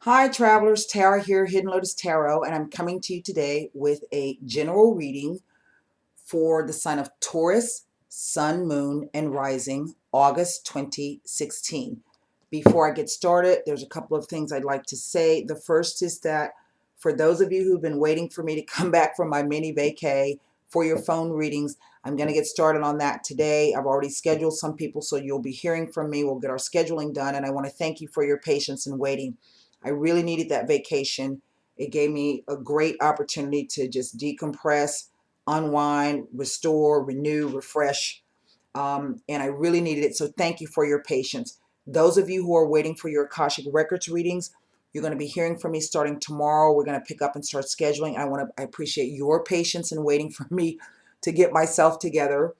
Hi travelers, Tara here, Hidden Lotus Tarot, and I'm coming to you today with a general reading for the sign of Taurus, Sun, Moon, and Rising, August 2016. Before I get started, there's a couple of things I'd like to say. The first is that for those of you who've been waiting for me to come back from my mini vacay for your phone readings, I'm going to get started on that today. I've already scheduled some people, so you'll be hearing from me. We'll get our scheduling done, and I want to thank you for your patience in waiting. I really needed that vacation. It gave me a great opportunity to just decompress, unwind, restore, renew, refresh. And I really needed it. So thank you for your patience. Those of you who are waiting for your Akashic Records readings, you're going to be hearing from me starting tomorrow. We're going to pick up and start scheduling. I appreciate your patience in waiting for me to get myself together.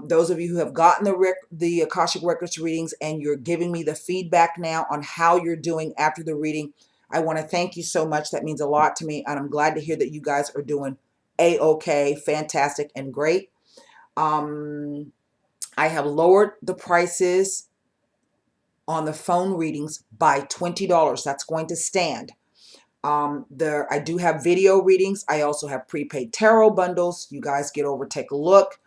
Those of you who have gotten the Akashic Records readings and you're giving me the feedback now on how you're doing after the reading, I want to thank you so much. That means a lot to me, and I'm glad to hear that you guys are doing a-okay, fantastic, and great. I have lowered the prices on the phone readings by $20. That's going to stand. I do have video readings. I also have prepaid tarot bundles. You guys get over, take a look.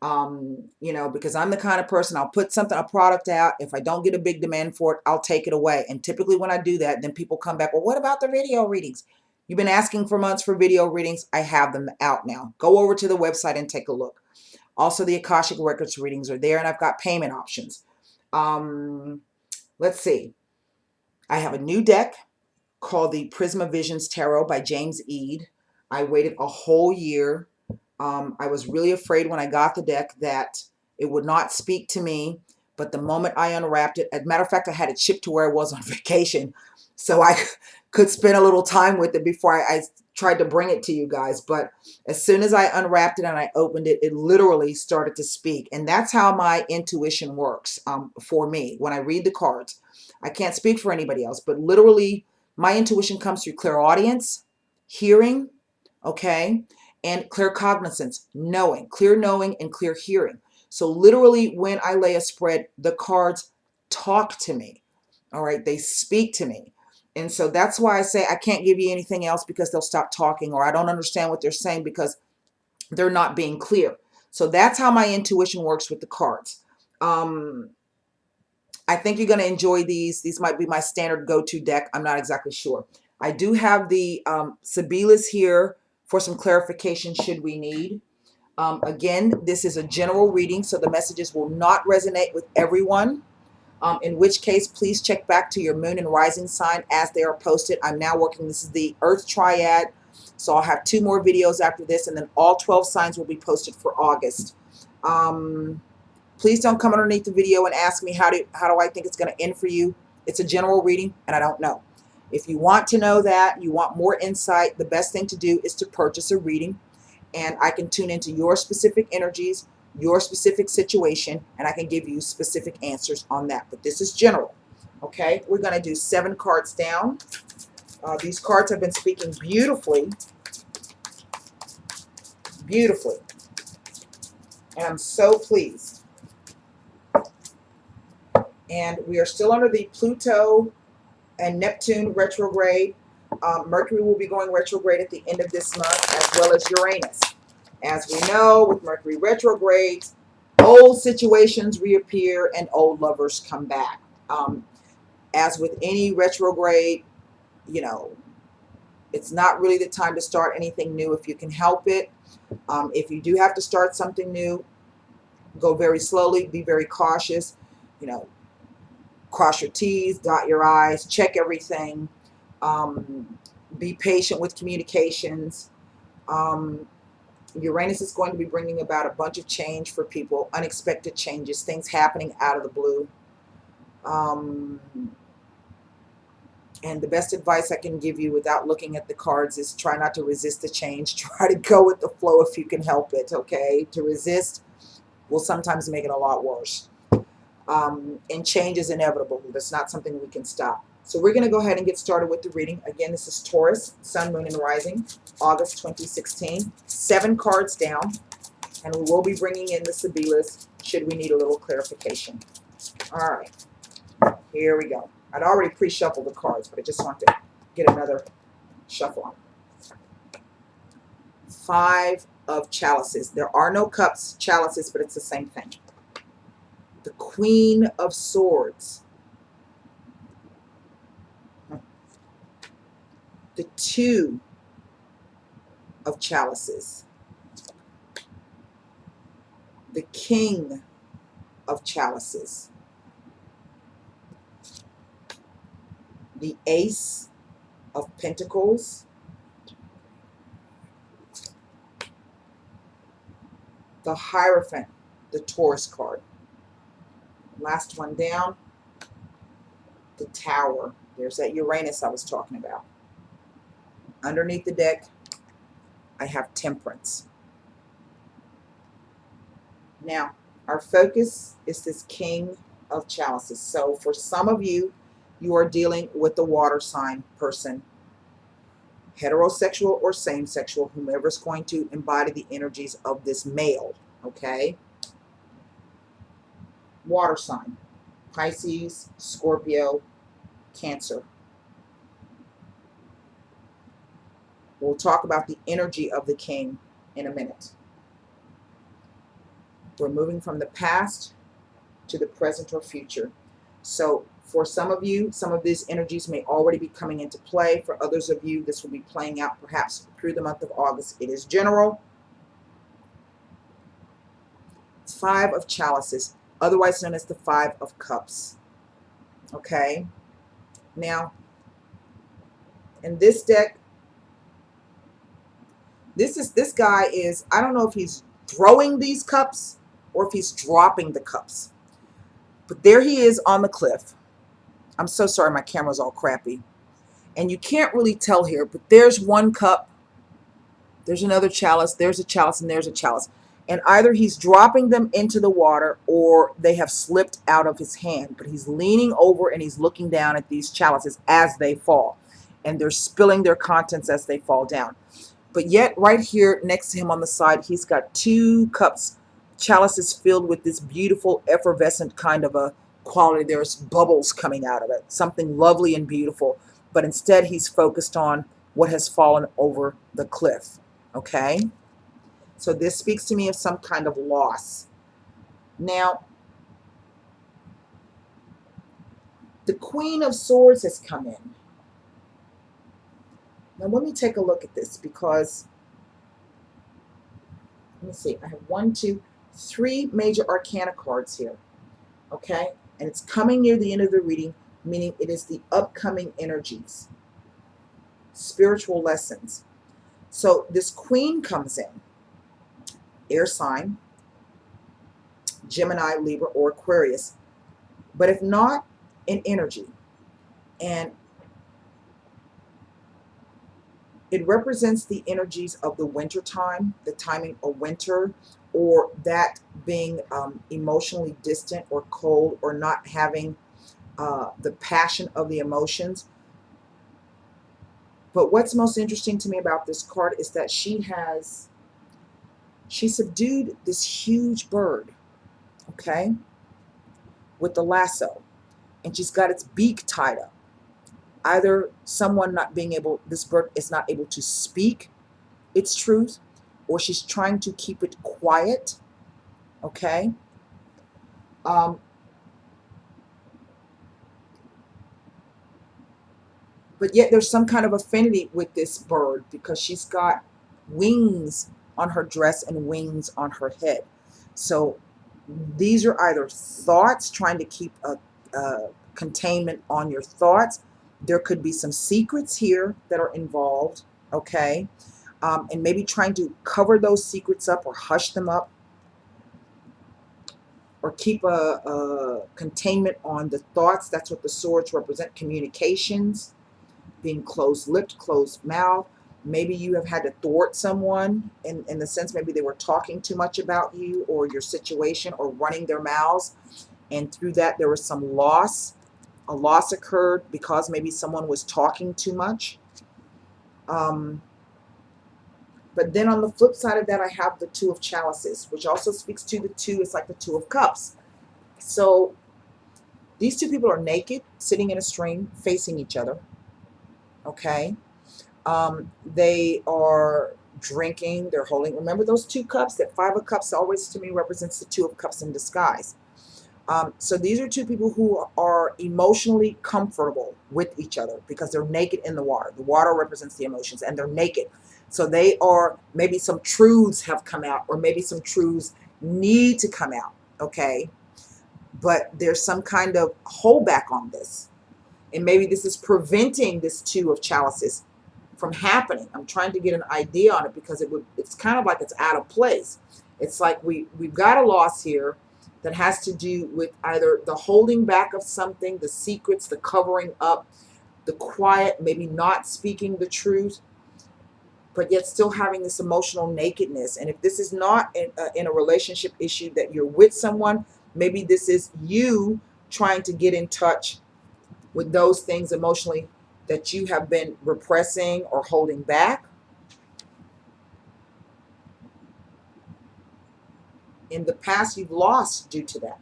Because I'm the kind of person, I'll put a product out. If I don't get a big demand for it, I'll take it away. And typically when I do that, then people come back, well, what about the video readings? You've been asking for months for video readings. I have them out now. Go over to the website and take a look. Also, the Akashic Records readings are there, and I've got payment options. Let's see. I have a new deck called the Prisma Visions Tarot by James Eade. I waited a whole year. I was really afraid when I got the deck that it would not speak to me, but the moment I unwrapped it, as a matter of fact, I had it shipped to where I was on vacation, so I could spend a little time with it before I tried to bring it to you guys. But as soon as I unwrapped it and I opened it, it literally started to speak. And that's how my intuition works for me. When I read the cards, I can't speak for anybody else, but literally my intuition comes through clairaudience, hearing, okay, and clear cognizance, clear knowing and clear hearing. So literally when I lay a spread, the cards talk to me. All right, they speak to me. And so that's why I say I can't give you anything else, because they'll stop talking, or I don't understand what they're saying because they're not being clear. So that's how my intuition works with the cards. I think you're going to enjoy these. These might be my standard go-to deck. I'm not exactly sure. I do have the Sibyllus here for some clarification should we need. Again, this is a general reading, so the messages will not resonate with everyone. In which case, please check back to your moon and rising sign as they are posted. I'm now working, this is the Earth Triad, so I'll have 2 more videos after this, and then all 12 signs will be posted for August. Please don't come underneath the video and ask me how do I think it's going to end for you. It's a general reading, and I don't know. If you want to know that, you want more insight, the best thing to do is to purchase a reading, and I can tune into your specific energies, your specific situation, and I can give you specific answers on that. But this is general. Okay, we're going to do 7 cards down. These cards have been speaking beautifully, beautifully, and I'm so pleased. And we are still under the Pluto and Neptune retrograde. Mercury will be going retrograde at the end of this month, as well as Uranus. As we know, with Mercury retrograde, old situations reappear and old lovers come back. As with any retrograde, it's not really the time to start anything new if you can help it. If you do have to start something new, go very slowly, be very cautious, cross your T's, dot your I's, check everything. Be patient with communications. Uranus is going to be bringing about a bunch of change for people, unexpected changes, things happening out of the blue. And the best advice I can give you without looking at the cards is try not to resist the change. Try to go with the flow if you can help it, okay? To resist will sometimes make it a lot worse. And change is inevitable. That's not something we can stop. So we're going to go ahead and get started with the reading. Again, this is Taurus, Sun, Moon, and Rising, August 2016. 7 cards down. And we will be bringing in the Sibyllus should we need a little clarification. All right. Here we go. I'd already pre-shuffled the cards, but I just want to get another shuffle on. Five of chalices. There are no cups, chalices, but it's the same thing. The Queen of Swords. The Two of Chalices. The King of Chalices. The Ace of Pentacles. The Hierophant, the Taurus card. Last one down, the Tower. There's that Uranus I was talking about. Underneath the deck, I have Temperance. Now, our focus is this King of Chalices. So for some of you, you are dealing with the water sign person, heterosexual or same-sexual, whomever's going to embody the energies of this male, okay? Water sign, Pisces, Scorpio, Cancer. We'll talk about the energy of the king in a minute. We're moving from the past to the present or future. So for some of you, some of these energies may already be coming into play. For others of you, this will be playing out perhaps through the month of August. It is general. Five of Chalices, otherwise known as the Five of Cups. Okay? Now, in this deck, this guy is, I don't know if he's throwing these cups or if he's dropping the cups. But there he is on the cliff. I'm so sorry, my camera's all crappy. And you can't really tell here, but there's one cup, there's another chalice, there's a chalice, and there's a chalice. And either he's dropping them into the water or they have slipped out of his hand. But he's leaning over and he's looking down at these chalices as they fall. And they're spilling their contents as they fall down. But yet right here next to him on the side, he's got two cups, chalices filled with this beautiful effervescent kind of a quality. There's bubbles coming out of it, something lovely and beautiful. But instead he's focused on what has fallen over the cliff. Okay? So this speaks to me of some kind of loss. Now, the Queen of Swords has come in. Now let me take a look at this because, let me see, I have 1, 2, 3 major arcana cards here. Okay? And it's coming near the end of the reading, meaning it is the upcoming energies, spiritual lessons. So this Queen comes in, air sign, Gemini, Libra, or Aquarius, but if not, in energy. And it represents the energies of the winter time, the timing of winter, or that being emotionally distant or cold or not having the passion of the emotions. But what's most interesting to me about this card is that she subdued this huge bird, okay, with the lasso, and she's got its beak tied up. Either someone not being able, this bird is not able to speak its truth, or she's trying to keep it quiet, okay? But yet there's some kind of affinity with this bird because she's got wings on her dress and wings on her head. So these are either thoughts, trying to keep a containment on your thoughts. There could be some secrets here that are involved, okay? And maybe trying to cover those secrets up or hush them up or keep a containment on the thoughts. That's what the swords represent, communications, being closed-lipped, closed-mouthed. Maybe you have had to thwart someone in the sense maybe they were talking too much about you or your situation or running their mouths. And through that, there was some loss. A loss occurred because maybe someone was talking too much. But then on the flip side of that, I have the Two of Chalices, which also speaks to the two. It's like the Two of Cups. So These two people are naked, sitting in a stream, facing each other. Okay. They are drinking, they're holding, remember those two cups? That Five of Cups always to me represents the Two of Cups in disguise. So these are two people who are emotionally comfortable with each other because they're naked in the water. The water represents the emotions and they're naked. So they are, maybe some truths have come out, or maybe some truths need to come out. Okay. But there's some kind of holdback on this. And maybe this is preventing this Two of Chalices from happening. I'm trying to get an idea on it because it's kind of like it's out of place. It's like we've got a loss here that has to do with either the holding back of something, the secrets, the covering up, the quiet, maybe not speaking the truth, but yet still having this emotional nakedness. And if this is not in a relationship issue that you're with someone, maybe this is you trying to get in touch with those things emotionally that you have been repressing or holding back. In the past, you've lost due to that.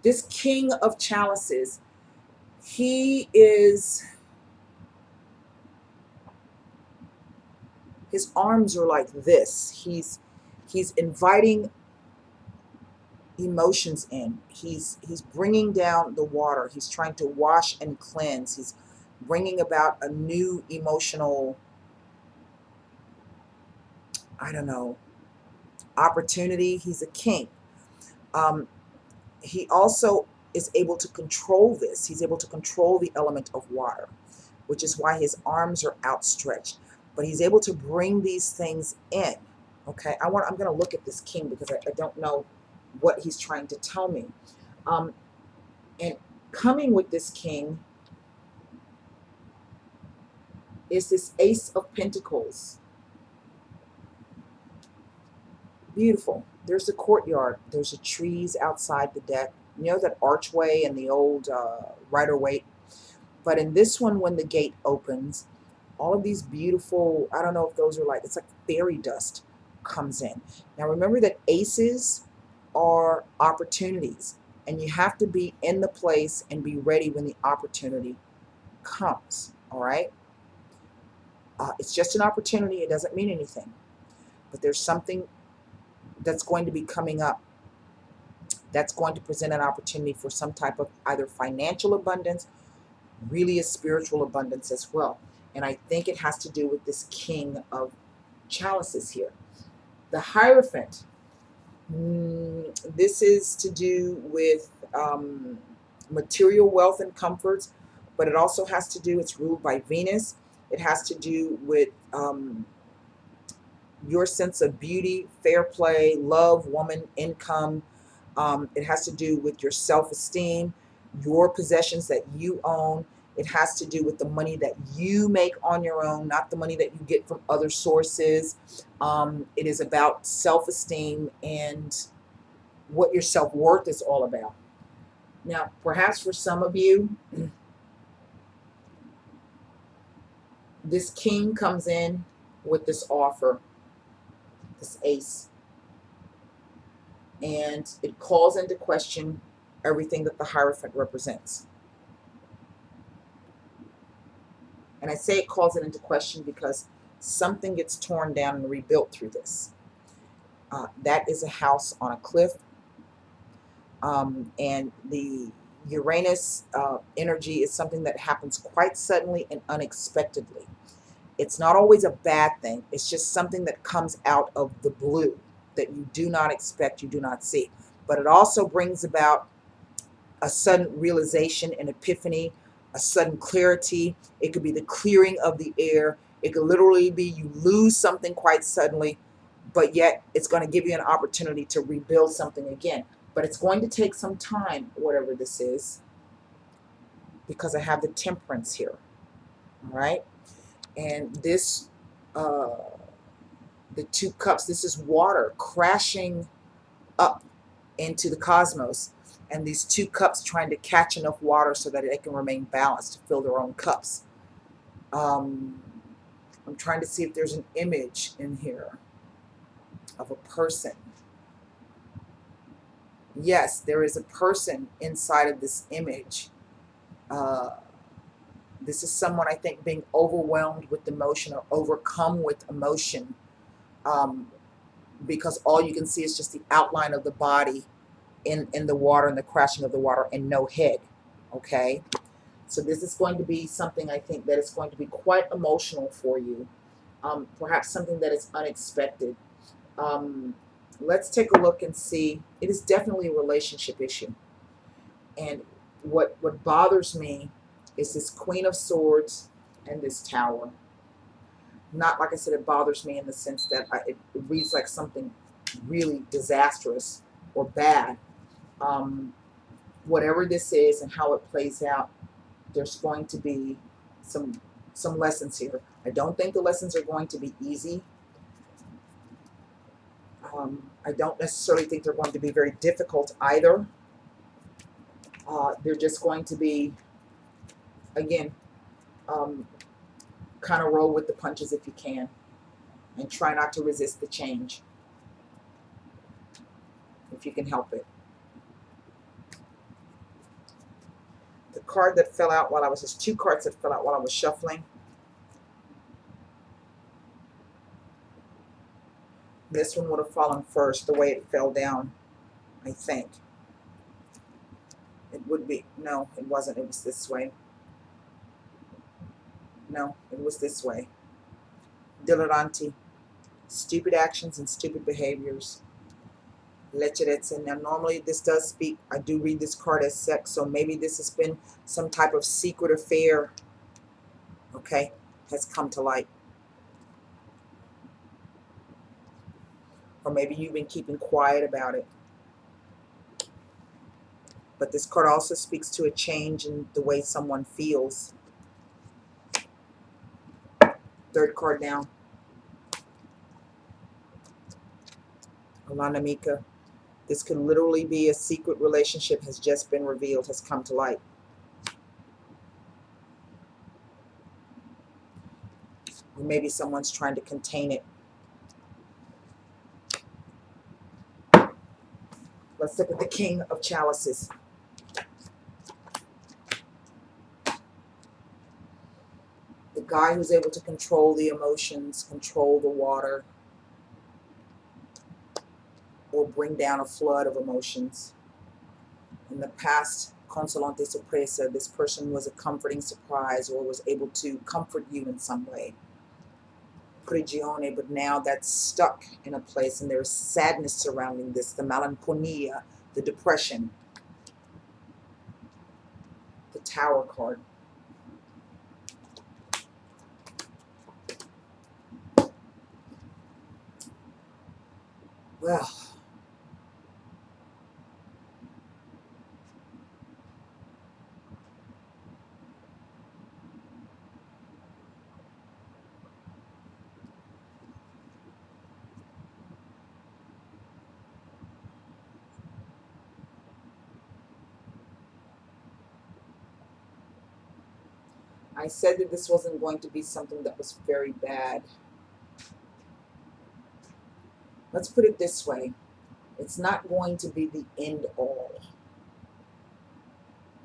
This King of Chalices, his arms are like this. He's inviting emotions in. He's bringing down the water. He's trying to wash and cleanse. He's bringing about a new emotional, I don't know, opportunity. He's a king. He also is able to control this. He's able to control the element of water, which is why his arms are outstretched. But he's able to bring these things in. Okay, I'm going to look at this king because I don't know what he's trying to tell me. And coming with this king is this Ace of Pentacles. Beautiful. There's the courtyard. There's the trees outside the deck. You know that archway and the old Rider-Waite? But in this one, when the gate opens, all of these beautiful, I don't know if those are like, it's like fairy dust comes in. Now remember that aces are opportunities, and you have to be in the place and be ready when the opportunity comes. All right? It's just an opportunity. It doesn't mean anything. But there's something that's going to be coming up that's going to present an opportunity for some type of either financial abundance, really a spiritual abundance as well. And I think it has to do with this King of Chalices here. The Hierophant, this is to do with material wealth and comforts, but it also has to do, it's ruled by Venus. It has to do with your sense of beauty, fair play, love, woman, income. It has to do with your self-esteem, your possessions that you own. It has to do with the money that you make on your own, not the money that you get from other sources. It is about self-esteem and what your self-worth is all about. Now, perhaps for some of you, this king comes in with this offer, this ace, and it calls into question everything that the Hierophant represents. And I say it calls it into question because something gets torn down and rebuilt through this. That is a house on a cliff. And the Uranus energy is something that happens quite suddenly and unexpectedly. It's not always a bad thing. It's just something that comes out of the blue that you do not expect, you do not see. But it also brings about a sudden realization, an epiphany, a sudden clarity. It could be the clearing of the air. It could literally be you lose something quite suddenly, but yet it's going to give you an opportunity to rebuild something again. But it's going to take some time, whatever this is, because I have the Temperance here. All right. And this, the Two Cups, this is water crashing up into the cosmos. And these two cups trying to catch enough water so that they can remain balanced to fill their own cups. I'm trying to see if there's an image in here of a person. Yes, there is a person inside of this image. Uh, this is someone, I think, being overwhelmed with emotion or overcome with emotion, um, because all you can see is just the outline of the body in the water and the crashing of the water and no head. Okay? So this is going to be something, I think, that is going to be quite emotional for you. Perhaps something that is unexpected. Um, let's take a look and see. It is definitely a relationship issue. And what bothers me is this Queen of Swords and this Tower. Not, like I said, it bothers me in the sense that it reads like something really disastrous or bad. Um, whatever this is and how it plays out, there's going to be some some lessons here. I don't think the lessons are going to be easy. I don't necessarily think they're going to be very difficult either. They're just going to be, again, um, kind of roll with the punches if you can, and try not to resist the change if you can help it. The card that fell out while I was, there's two cards that fell out while I was shuffling. This one would have fallen first, the way it fell down, I think. It would be, no, it wasn't, it was this way. No, it was this way. Dileranti, stupid actions and stupid behaviors. Lecheretse. Now, normally this does speak, I do read this card as sex, so maybe this has been some type of secret affair, okay, has come to light. Or maybe you've been keeping quiet about it. But this card also speaks to a change in the way someone feels. Third card down. Alana Mika. This could literally be a secret relationship has just been revealed, has come to light. Or maybe someone's trying to contain it. Let's look at the King of Chalices. The guy who's able to control the emotions, control the water, or bring down a flood of emotions. In the past, Consolante Sorpresa, this person was a comforting surprise or was able to comfort you in some way. Prigione, but now that's stuck in a place and there's sadness surrounding this, the melancholia, the depression. The Tower card. Well, I said that this wasn't going to be something that was very bad. Let's put it this way. It's not going to be the end all,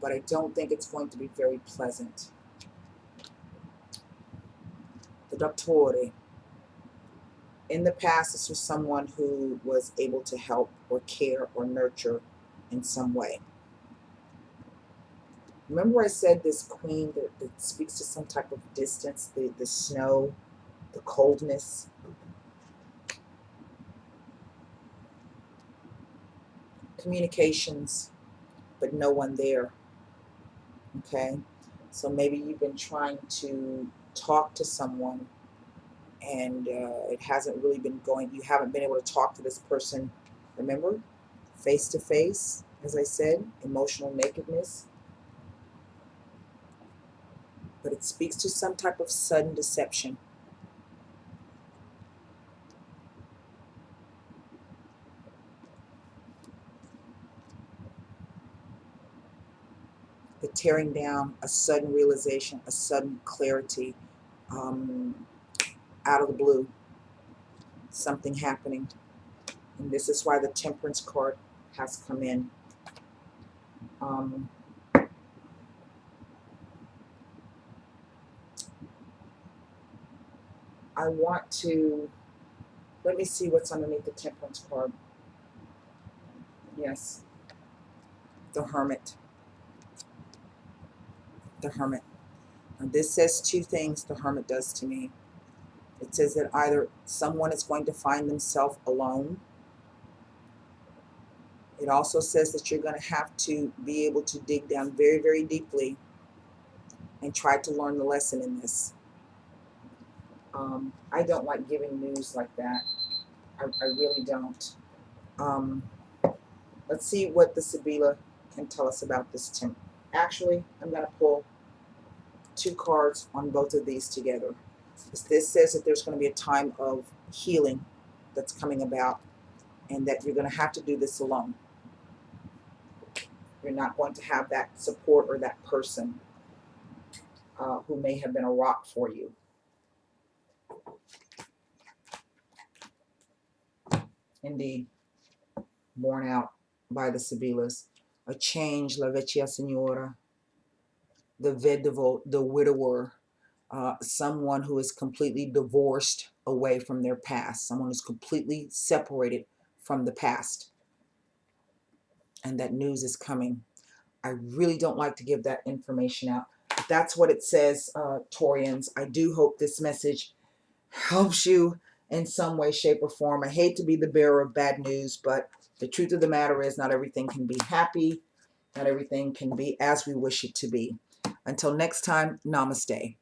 but I don't think it's going to be very pleasant. The Dottore. In the past, this was someone who was able to help or care or nurture in some way. Remember I said this queen that speaks to some type of distance, the snow, the coldness. Communications, but no one there. Okay? So maybe you've been trying to talk to someone and it hasn't really been going, you haven't been able to talk to this person, remember? Face to face, as I said, emotional nakedness. But it speaks to some type of sudden deception. The tearing down, a sudden realization, a sudden clarity, out of the blue, something happening. And this is why the Temperance card has come in. I want to, let me see what's underneath the Temperance card. Yes, the Hermit. The Hermit. And this says two things the Hermit does to me. It says that either someone is going to find themselves alone. It also says that you're going to have to be able to dig down very, very deeply and try to learn the lesson in this. I don't like giving news like that. I really don't. Let's see what the Sibila can tell us about this temp. Actually, I'm going to pull two cards on both of these together. This says that there's going to be a time of healing that's coming about, and that you're going to have to do this alone. You're not going to have that support or that person who may have been a rock for you. Indeed, borne out by the Sibilas. A change, la vecchia signora, the vedovo, the widower, someone who is completely divorced away from their past, someone who's completely separated from the past. And that news is coming. I really don't like to give that information out. But that's what it says, Taurians. I do hope this message helps you in some way, shape, or form. I hate to be the bearer of bad news, but the truth of the matter is not everything can be happy. Not everything can be as we wish it to be. Until next time, namaste.